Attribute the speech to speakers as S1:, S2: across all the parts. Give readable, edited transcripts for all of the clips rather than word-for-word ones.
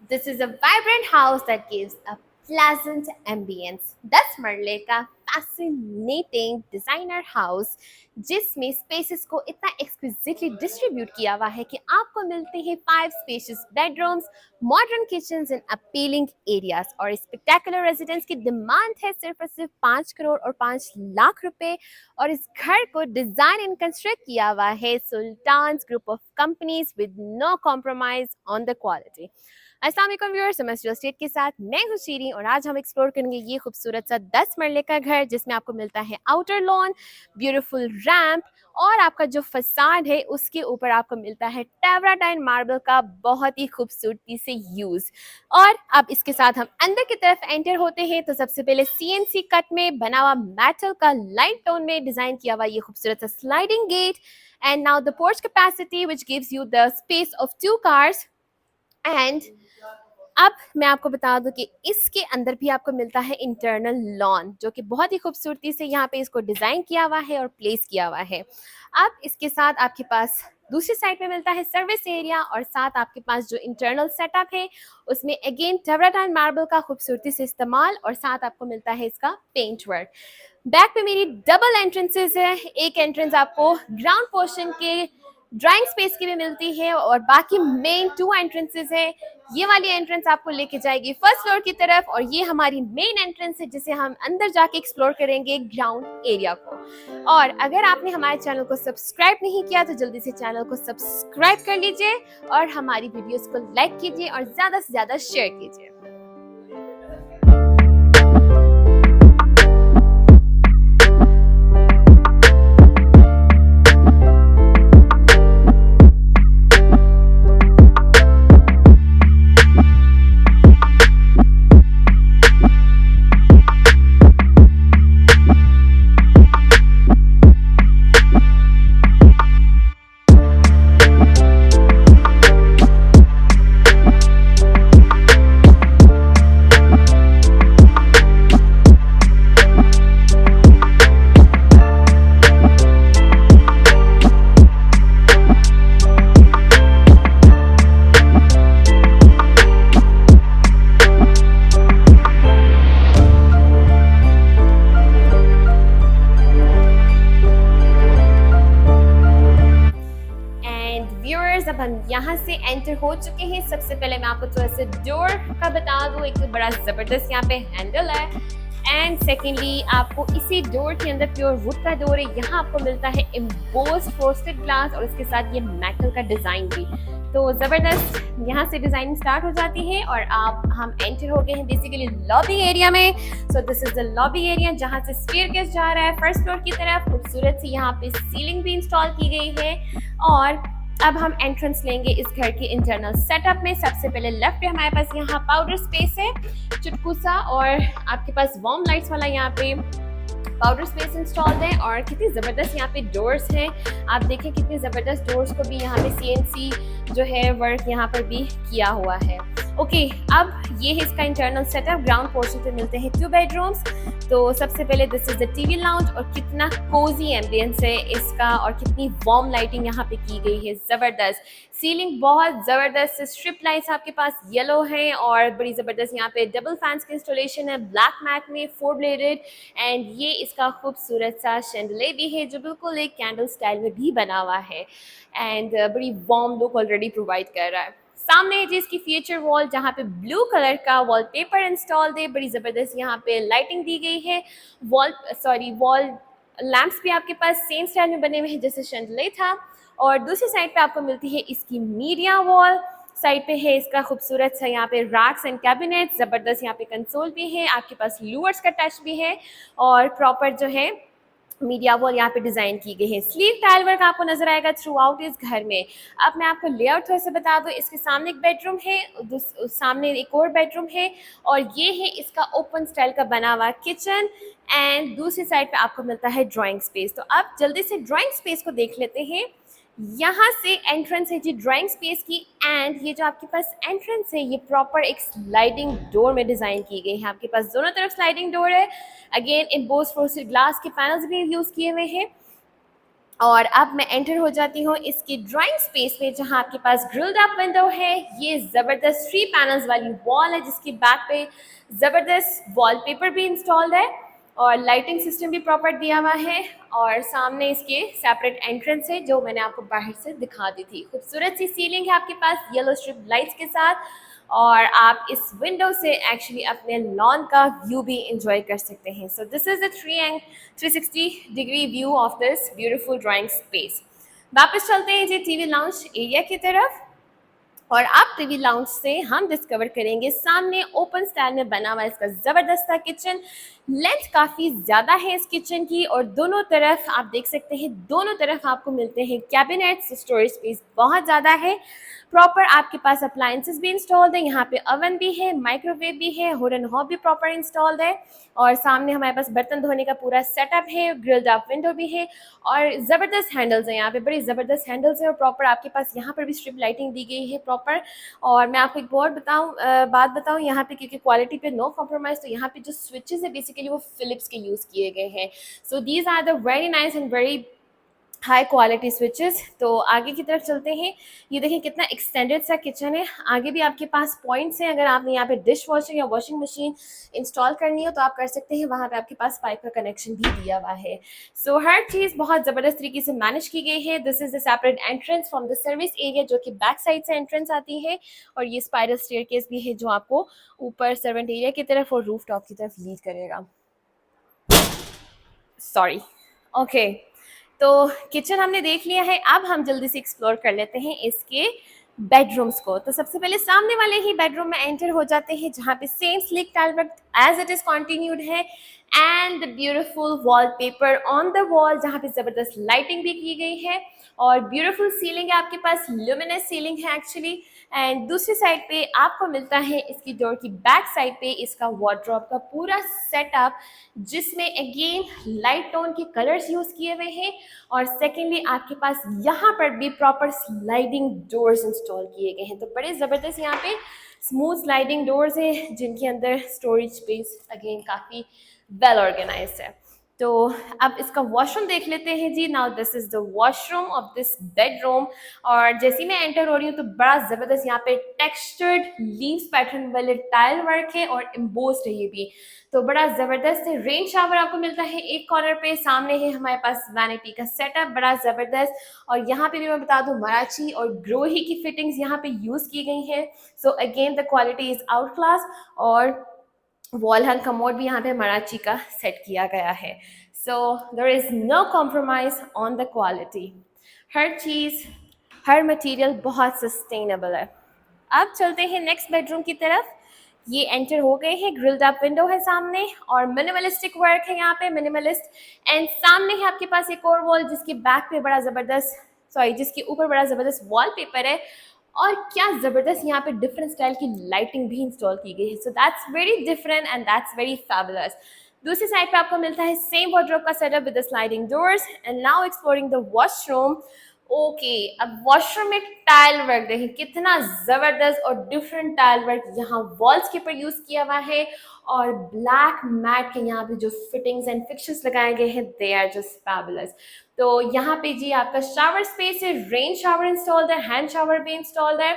S1: This is a vibrant house that gives a pleasant ambience. 10 मरले का fascinating designer house जिसमें spaces को इतना एक्सक्विजिटली डिस्ट्रीब्यूट किया हुआ है कि आपको मिलते हैं 5 स्पेशियस बेडरूम्स, मॉडर्न किचन्स इन अपीलिंग एरियाज और स्पेक्टेकुलर रेजिडेंस की डिमांड है सिर्फ और सिर्फ 5 करोड़ और 5 लाख रुपए और इस घर को डिजाइन एंड कंस्ट्रक्ट किया हुआ है Sultan group of companies with no compromise on the quality. अस्सलाम वालेकुम व्यूअर्स, मैं रियल एस्टेट के साथ मैं हूं शीरी और आज हम एक्सप्लोर करेंगे ये खूबसूरत सा 10 मरले का घर जिसमें आपको मिलता है आउटर लॉन, ब्यूटीफुल रैंप और आपका जो फसाड है उसके ऊपर आपको मिलता है टेवराटाइन मार्बल का बहुत ही खूबसूरती से यूज। और अब इसके साथ हम अंदर की तरफ एंटर होते हैं तो सबसे पहले सीएनसी कट में बना हुआ मेटल का लाइट टोन में डिजाइन किया हुआ ये खूबसूरत सा sliding gate and now the porch capacity which gives you the space of 2 cars. And अब मैं आपको बता दूं कि इसके अंदर भी आपको मिलता है इंटरनल लॉन जो कि बहुत ही खूबसूरती से यहाँ पे इसको डिजाइन किया हुआ है और प्लेस किया हुआ है। अब इसके साथ आपके पास दूसरी साइड पे मिलता है सर्विस एरिया और साथ आपके पास जो इंटरनल सेटअप है उसमें अगेन टेवराटाइन मार्बल का खूबसूरती से इस्तेमाल और साथ आपको मिलता है इसका पेंट वर्क। बैक पे मेरी डबल एंट्रेंसेस है, एक एंट्रेंस आपको ग्राउंड पोर्शन के ड्राइंग स्पेस की भी मिलती है और बाकी मेन 2 एंट्रेंसेस है। ये वाली एंट्रेंस आपको लेके जाएगी फर्स्ट फ्लोर की तरफ और ये हमारी मेन एंट्रेंस है जिसे हम अंदर जाके एक्सप्लोर करेंगे ग्राउंड एरिया को। और अगर आपने हमारे चैनल को सब्सक्राइब नहीं किया तो जल्दी से चैनल को सब्सक्राइब कर लीजिए और हमारी वीडियोस को लाइक कीजिए और ज्यादा से ज्यादा शेयर कीजिए। अब हम यहाँ से एंटर हो चुके हैं। सबसे पहले मैं आपको थोड़ा सा डोर का बता दूं, एक तो बड़ा जबरदस्त यहाँ पे हैंडल है एंड सेकेंडली आपको इसी डोर के अंदर प्योर वुड का डोर है। यहाँ आपको मिलता है एम्बोस्ड फ्रोस्टेड ग्लास और इसके साथ ये मेटल का डिजाइन भी, तो जबरदस्त यहाँ से डिजाइनिंग स्टार्ट हो जाती है और आप हम एंटर हो गए हैं बेसिकली लॉबी एरिया में। So this is the lobby area जहाँ से स्टेयरकेस जा रहा है फर्स्ट फ्लोर की तरफ। खूबसूरत सी यहाँ पे सीलिंग भी इंस्टॉल की गई है और अब हम एंट्रेंस लेंगे इस घर के इंटरनल सेटअप में। सबसे पहले लेफ्ट पे हमारे पास यहाँ पाउडर स्पेस है चुटकू सा और आपके पास वार्म लाइट्स वाला यहाँ पे पाउडर स्पेस इंस्टॉल्ड है और कितनी ज़बरदस्त यहाँ पे डोर्स हैं। आप देखें कितनी ज़बरदस्त डोर्स को भी यहाँ पे सीएनसी जो है वर्क यहाँ पर भी किया हुआ है। ओके, अब ये है इसका इंटरनल सेटअप। ग्राउंड पोर्शन पे मिलते हैं 2 बेडरूम्स। तो सबसे पहले this is the TV lounge और कितना कोजी एम्बियंस है इसका और कितनी वार्म लाइटिंग यहाँ पे की गई है, ज़बरदस्त। सीलिंग बहुत ज़बरदस्त, स्ट्रिप लाइट्स आपके पास येलो हैं और बड़ी ज़बरदस्त यहाँ पे डबल फैंस की इंस्टॉलेशन है ब्लैक मैट में 4 ब्लेडेड एंड ये इसका खूबसूरत सा शैंडले भी है जो बिल्कुल एक कैंडल स्टाइल में भी बना हुआ है एंड बड़ी वार्म लुक ऑलरेडी प्रोवाइड कर रहा है। सामने है जी इसकी फीचर वॉल जहाँ पे ब्लू कलर का वॉलपेपर इंस्टॉल्ड है, बड़ी ज़बरदस्त यहाँ पे लाइटिंग दी गई है। वॉल लैंप्स भी आपके पास सेम स्टाइल में बने हुए हैं जैसे शैंडले था। और दूसरी साइड पे आपको मिलती है इसकी मीडिया वॉल, साइड पे है इसका खूबसूरत सा यहाँ पे रैक्स एंड कैबिनेट, ज़बरदस्त यहाँ पे कंसोल भी है, आपके पास लूवर्स का टच भी है और प्रॉपर जो है मीडिया वॉल यहाँ पे डिजाइन की गई है। स्लीव टाइल वर्क आपको नजर आएगा थ्रू आउट इस घर में। अब मैं आपको लेआउट थोड़ा सा बता दूं, इसके सामने एक बेडरूम है, सामने एक और बेडरूम है और ये है इसका ओपन स्टाइल का बना हुआ किचन एंड दूसरी साइड पे आपको मिलता है ड्राइंग स्पेस। तो अब जल्दी से ड्राइंग स्पेस को देख लेते हैं। यहाँ से एंट्रेंस है जी ड्राइंग स्पेस की एंड ये जो आपके पास एंट्रेंस है ये प्रॉपर एक स्लाइडिंग डोर में डिज़ाइन की गई है। आपके पास दोनों तरफ स्लाइडिंग डोर है, अगेन एम्बोस्ड फ्रोस्टेड ग्लास के पैनल्स भी यूज़ किए हुए हैं और अब मैं एंटर हो जाती हूँ इसकी ड्राइंग स्पेस में, जहाँ आपके पास ग्रिल्ड अप विंडो है। ये ज़बरदस्त 3 पैनल्स वाली वॉल है जिसकी बैक पे ज़बरदस्त वॉलपेपर भी इंस्टॉल्ड है और लाइटिंग सिस्टम भी प्रॉपर दिया हुआ है। और सामने इसके सेपरेट एंट्रेंस है जो मैंने आपको बाहर से दिखा दी थी। खूबसूरत सी सीलिंग है आपके पास येलो स्ट्रिप लाइट्स के साथ, और आप इस विंडो से एक्चुअली अपने लॉन का व्यू भी इंजॉय कर सकते हैं। So this is the 360 degree view of this beautiful drawing space. वापस चलते हैं जी टीवी लाउंज एरिया की तरफ, और आप टीवी लाउंज से हम डिस्कवर करेंगे सामने ओपन स्टाइल में बना हुआ इसका ज़बरदस्त सा किचन। लेंथ काफ़ी ज़्यादा है इस किचन की, और दोनों तरफ आप देख सकते हैं, दोनों तरफ आपको मिलते हैं कैबिनेट्स। स्टोरेज स्पेस बहुत ज़्यादा है। प्रॉपर आपके पास अप्लायंसेस भी इंस्टॉल्ड है, यहाँ पे ओवन भी है, माइक्रोवेव भी है, हुड एंड हॉब भी प्रॉपर इंस्टॉल्ड है, और सामने हमारे पास बर्तन धोने का पूरा सेटअप है, ग्रिल्ड अप विंडो भी है, और ज़बरदस्त हैंडल्स हैं यहाँ पे, बड़ी ज़बरदस्त हैंडल्स हैं, और प्रॉपर आपके पास यहाँ पर भी स्ट्रिप लाइटिंग दी गई है प्रॉपर। और मैं आपको एक और बात बताऊँ यहाँ पे, क्योंकि क्वालिटी पे नो कॉम्प्रोमाइज़, तो यहाँ पे जो स्विचेस है बेसिकली वो फिलिप्स के यूज़ किए गए हैं। So these are the very nice and very high quality switches. तो आगे की तरफ चलते हैं। ये देखें कितना एक्सटेंडेड सा किचन है। आगे भी आपके पास पॉइंट्स हैं, अगर आपने यहाँ पे डिश वॉशर या वॉशिंग मशीन इंस्टॉल करनी हो तो आप कर सकते हैं। वहाँ पे आपके पास पाइप का कनेक्शन भी दिया हुआ है। सो हर चीज़ बहुत ज़बरदस्त तरीके से मैनेज की गई है। This is the separate entrance from the service area, जो कि बैक साइड से एंट्रेंस आती है, और ये स्पाइरल स्टेयरकेस भी है जो आपको ऊपर सर्वेंट एरिया की तरफ और रूफ टॉप की तरफ लीड करेगा। Sorry, okay. तो किचन हमने देख लिया है, अब हम जल्दी से एक्सप्लोर कर लेते हैं इसके बेडरूम्स को। तो सबसे पहले सामने वाले ही बेडरूम में एंटर हो जाते हैं, जहाँ पे same slick tile work as it is continued है, and the beautiful wallpaper on the wall, जहाँ पे ज़बरदस्त लाइटिंग भी की गई है, और ब्यूटीफुल सीलिंग है आपके पास, ल्यूमिनस सीलिंग है एक्चुअली। एंड दूसरी साइड पे आपको मिलता है इसकी डोर की बैक साइड पे इसका वार्डरोब का पूरा सेटअप, जिसमें अगेन लाइट टोन के कलर्स यूज़ किए हुए हैं, और सेकेंडली आपके पास यहाँ पर भी प्रॉपर स्लाइडिंग डोर्स इंस्टॉल किए गए हैं। तो बड़े ज़बरदस्त यहाँ पे स्मूथ स्लाइडिंग डोर्स हैं, जिनके अंदर स्टोरेज स्पेस अगेन काफ़ी वेल ऑर्गेनाइज्ड है। तो अब इसका वॉशरूम देख लेते हैं जी। Now this is the washroom of this bedroom, और जैसे ही मैं एंटर हो रही हूँ तो बड़ा ज़बरदस्त यहाँ पे टेक्सचर्ड लीव्स पैटर्न वाले टाइल वर्क है, और एम्बोस्ड है ये भी, तो बड़ा ज़बरदस्त है। रेन शावर आपको मिलता है एक कॉर्नर पे, सामने है हमारे पास वैनिटी का सेटअप, बड़ा ज़बरदस्त। और यहाँ पे भी मैं बता दूँ, मराची और ग्रोही की फिटिंग्स यहाँ पे यूज़ की गई हैं। So again the quality is out class, और वॉल हैंग कमोड भी यहाँ पे मराची का सेट किया गया है। So there is no compromise on the quality. हर चीज़, हर मटेरियल बहुत सस्टेनेबल है। अब चलते हैं नेक्स्ट बेडरूम की तरफ। ये एंटर हो गए हैं, ग्रिल्ड अप विंडो है सामने, और मिनिमलिस्टिक वर्क है यहाँ पे, मिनिमलिस्ट। एंड सामने है आपके पास एक और वॉल, जिसके बैक पे बड़ा ज़बरदस्त, सॉरी, जिसके ऊपर बड़ा ज़बरदस्त वॉलपेपर है, और क्या ज़बरदस्त यहाँ पे डिफरेंट स्टाइल की लाइटिंग भी इंस्टॉल की गई है। So that's very different and that's very fabulous. दूसरी साइड पे आपको मिलता है सेम वार्डरोब का setup with the sliding doors. And now exploring the washroom. Okay, अब वॉशरूम में टाइल वर्क देखें कितना ज़बरदस्त और डिफरेंट टाइल वर्क यहाँ वॉल्स के ऊपर यूज़ किया हुआ है, और ब्लैक मैट के यहाँ पे जो फिटिंग्स एंड फिक्सर्स लगाए गए हैं, दे आर जस्ट फैबुलस। तो यहाँ पे जी आपका शावर स्पेस है, रेन शावर इंस्टॉल्ड है, हैंड शावर भी इंस्टॉल्ड है,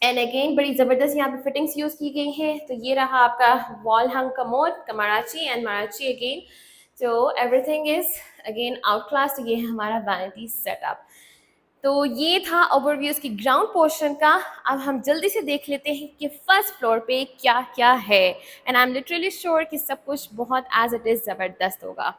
S1: एंड अगेन बड़ी ज़बरदस्त यहाँ पे फिटिंग्स यूज़ की गई हैं। तो ये रहा आपका वॉल हंग कमोड, मराची एंड मराची अगेन। तो everything is again out class. तो ये है हमारा वैनिटी सेटअप। तो ये था ओवरव्यू इसकी ग्राउंड पोर्शन का। अब हम जल्दी से देख लेते हैं कि फर्स्ट फ्लोर पे क्या क्या है, and I am literally sure कि सब कुछ बहुत एज इट इज़ ज़बरदस्त होगा।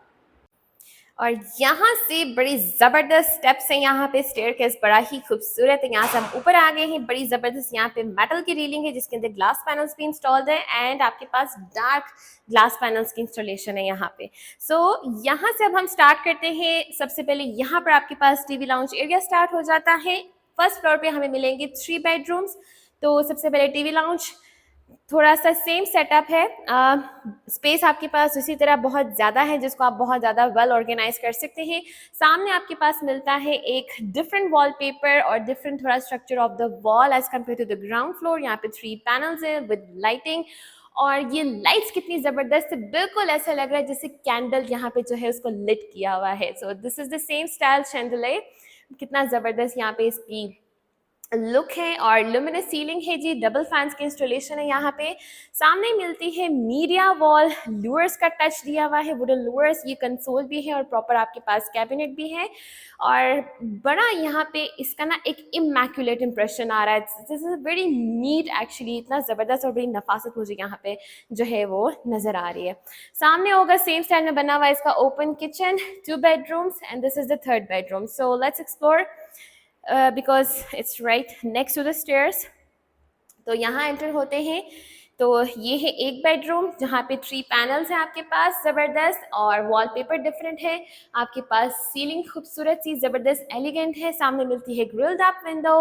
S1: और यहाँ से बड़ी ज़बरदस्त स्टेप्स हैं, यहाँ पे स्टेयरकेस बड़ा ही खूबसूरत है। यहाँ से हम ऊपर आ गए हैं, बड़ी ज़बरदस्त यहाँ पे मेटल की रेलिंग है, जिसके अंदर ग्लास पैनल्स भी इंस्टॉल्ड है, एंड आपके पास डार्क ग्लास पैनल्स की इंस्टॉलेशन है यहाँ पे। सो यहाँ से अब हम स्टार्ट करते हैं। सबसे पहले यहाँ पर आपके पास टीवी लाउंज एरिया स्टार्ट हो जाता है। फर्स्ट फ्लोर पे हमें मिलेंगे 3 बेडरूम्स। तो सबसे पहले टीवी लाउंज, थोड़ा सा सेम सेटअप है। स्पेस आपके पास इसी तरह बहुत ज़्यादा है, जिसको आप बहुत ज़्यादा वेल ऑर्गेनाइज कर सकते हैं। सामने आपके पास मिलता है एक डिफरेंट वॉलपेपर और डिफरेंट थोड़ा structure of the wall as compare to the ground floor. यहाँ पे 3 पैनल्स है विद लाइटिंग, और ये लाइट्स कितनी ज़बरदस्त है, बिल्कुल ऐसा लग रहा है जैसे कैंडल यहाँ पे जो है उसको लिट किया हुआ है। So this is the same style chandelier, कितना ज़बरदस्त यहाँ पे इसकी लुक है और लुमिनस सीलिंग है जी, डबल फैंस की इंस्टॉलेशन है यहाँ पे। सामने मिलती है मीडिया वॉल, लूअर्स का टच दिया हुआ है, वुडन लूअर्स, ये कंसोल भी है और प्रॉपर आपके पास कैबिनेट भी है और बड़ा यहाँ पे इसका ना एक इमैक्युलेट इंप्रेशन आ रहा है। This is very neat actually, इतना ज़बरदस्त और बड़ी नफासत मुझे यहाँ पे जो है वो नज़र आ रही है। सामने होगा सेम स्टाइल में बना हुआ है इसका open kitchen, 2 bedrooms and this is the 3rd bedroom। So let's explore because it's right next to the stairs। तो यहाँ एंटर होते हैं तो ये है एक बेडरूम जहाँ पे 3 पैनल्स हैं आपके पास ज़बरदस्त और वॉलपेपर डिफरेंट है। आपके पास सीलिंग खूबसूरत सी ज़बरदस्त एलिगेंट है। सामने मिलती है ग्रिल्ड अप विंडो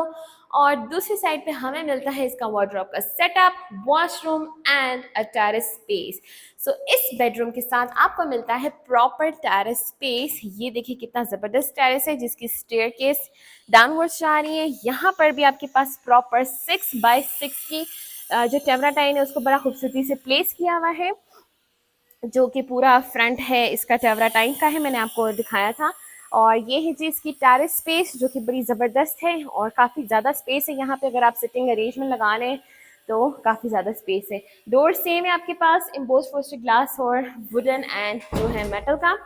S1: और दूसरी साइड पे हमें मिलता है इसका वार्डरोब का setup, washroom and a terrace space. So इस बेडरूम के साथ आपको मिलता है प्रॉपर टेरेस स्पेस। ये देखिए कितना ज़बरदस्त टेरेस है जिसकी स्टेयरकेस डाउनवर्ड्स जा रही है। यहाँ पर भी आपके पास प्रॉपर 6x6 की जो टेवराटाइन है उसको बड़ा खूबसूरती से प्लेस किया हुआ है, जो कि पूरा फ्रंट है इसका टेवराटाइन का है, मैंने आपको दिखाया था। और ये है जी इसकी टेरेस स्पेस जो कि बड़ी ज़बरदस्त है और काफ़ी ज़्यादा स्पेस है यहाँ पे। अगर आप सिटिंग अरेंजमेंट लगा लें तो काफ़ी ज़्यादा स्पेस है। डोर सेम है आपके पास, एम्बोस्ड फ्रोस्टेड ग्लास और वुडन एंड जो है मेटल का।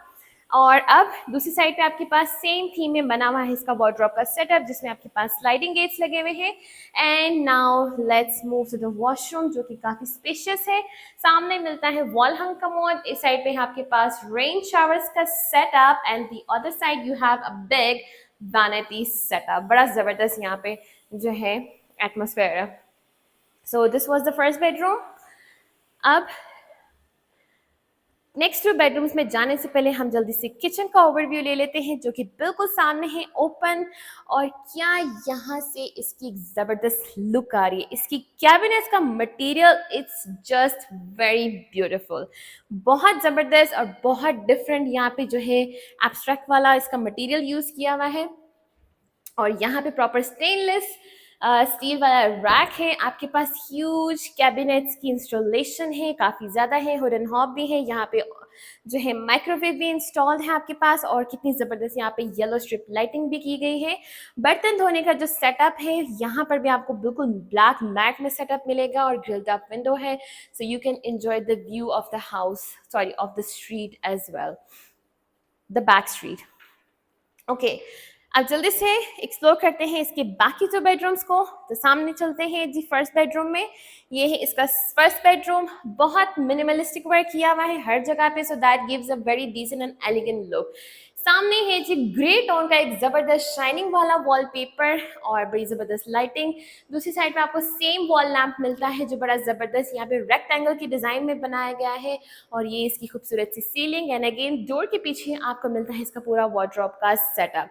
S1: और अब दूसरी साइड पे आपके पास सेम थीम में बना हुआ है इसका वार्डरोब का सेटअप जिसमें आपके पास स्लाइडिंग गेट्स लगे हुए हैं। And now let's move to the washroom जो कि काफ़ी स्पेशियस है। सामने मिलता है वॉल हंग कमोड, इस साइड पे है आपके पास रेन शावर्स का setup and the other side you have a big vanity setup. बड़ा ज़बरदस्त यहाँ पे जो है एटमोसफेयर है। So this was the first bedroom. अब नेक्स्ट 2 बेडरूम्स में जाने से पहले हम जल्दी से किचन का ओवरव्यू ले लेते हैं जो कि बिल्कुल सामने है ओपन। और क्या यहाँ से इसकी एक ज़बरदस्त लुक आ रही है। इसकी कैबिनेट्स का material it's just very beautiful, बहुत ज़बरदस्त और बहुत डिफरेंट यहाँ पे जो है एब्स्ट्रैक्ट वाला इसका मटेरियल यूज़ किया हुआ है। और यहाँ पे प्रॉपर स्टेनलेस स्टील वाला रैक है। आपके पास ह्यूज कैबिनेट्स की इंस्टॉलेशन है, काफ़ी ज़्यादा है। हुड एंड हॉब भी है यहाँ पे, जो है माइक्रोवेव भी इंस्टॉल्ड है आपके पास। और कितनी ज़बरदस्त यहाँ पे येलो स्ट्रिप लाइटिंग भी की गई है। बर्तन धोने का जो सेटअप है यहाँ पर भी आपको बिल्कुल ब्लैक मैट में सेटअप मिलेगा और ग्रिल्ड अप विंडो है, so you can enjoy the view of the house, sorry of the street as well, the back street. Okay, अब जल्दी से एक्सप्लोर करते हैं इसके बाकी 2 बेडरूम्स को। तो सामने चलते हैं जी फर्स्ट बेडरूम में। ये है इसका फर्स्ट बेडरूम, बहुत मिनिमलिस्टिक वर्क किया हुआ है हर जगह पे, so that gives a very decent and elegant look. सामने है जी ग्रे टोन का एक ज़बरदस्त शाइनिंग वाला वॉलपेपर और बड़ी ज़बरदस्त लाइटिंग। दूसरी साइड पे आपको सेम वॉल लैंप मिलता है जो बड़ा ज़बरदस्त यहाँ पे रेक्टेंगल की डिज़ाइन में बनाया गया है। और ये इसकी खूबसूरत सी सीलिंग एंड अगेन डोर के पीछे आपको मिलता है इसका पूरा वार्डरोब का सेटअप।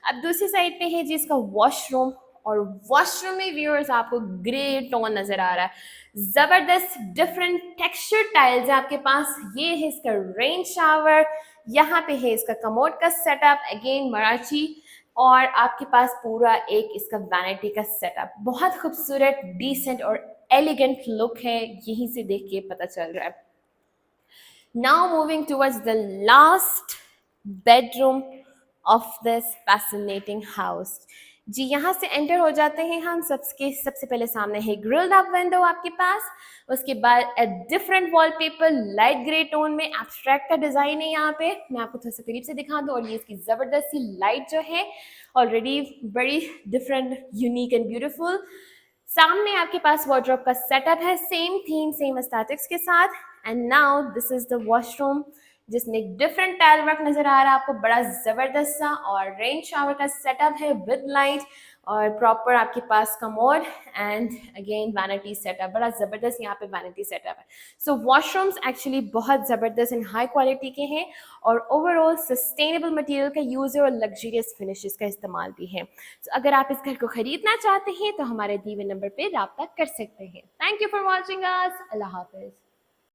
S1: अब दूसरी साइड पे है जी इसका वॉशरूम और वॉशरूम में व्यूअर्स आपको ग्रे टोन नजर आ रहा है, जबरदस्त डिफरेंट टेक्सचर टाइल्स है आपके पास। ये है इसका रेन शावर, यहाँ पे है इसका कमोड का सेटअप, अगेन मराठी। और आपके पास पूरा एक इसका वैनिटी का सेटअप, बहुत खूबसूरत डिसेंट और एलिगेंट लुक है, यहीं से देख के पता चल रहा है। Now moving towards the last bedroom of this fascinating house। जी यहाँ से एंटर हो जाते हैं हम। सबसे पहले सामने है ग्रिल्ड अप विंडो आपके पास, उसके बाद different wallpaper light grey tone में एब्स्ट्रैक्ट का डिजाइन है यहाँ पे। मैं आपको थोड़ा सा करीब से दिखा दूँ। और ये इसकी जबरदस्त सी लाइट जो है ऑलरेडी बड़ी डिफरेंट, यूनिक एंड ब्यूटीफुल। सामने आपके पास वार्डरोब का सेटअप है, सेम थीम सेम एस्थेटिक्स के साथ। And now this is the washroom जिसमें डिफरेंट टाइल वर्क नजर आ रहा है आपको, बड़ा जबरदस्त सा। और रेन शावर का सेटअप है विद लाइट और प्रॉपर आपके पास commode and again vanity setup, बड़ा जबरदस्त यहाँ पे वैनिटी सेटअप है। सो वॉशरूम्स एक्चुअली बहुत जबरदस्त एंड हाई क्वालिटी के हैं और ओवरऑल सस्टेनेबल मटेरियल का यूज है और लग्जरियस फिनिशेस का इस्तेमाल भी है। तो अगर आप इस घर को खरीदना चाहते हैं तो हमारे दिए हुए नंबर पे राब्ता कर सकते हैं। Thank you for watching us. Allah Hafiz.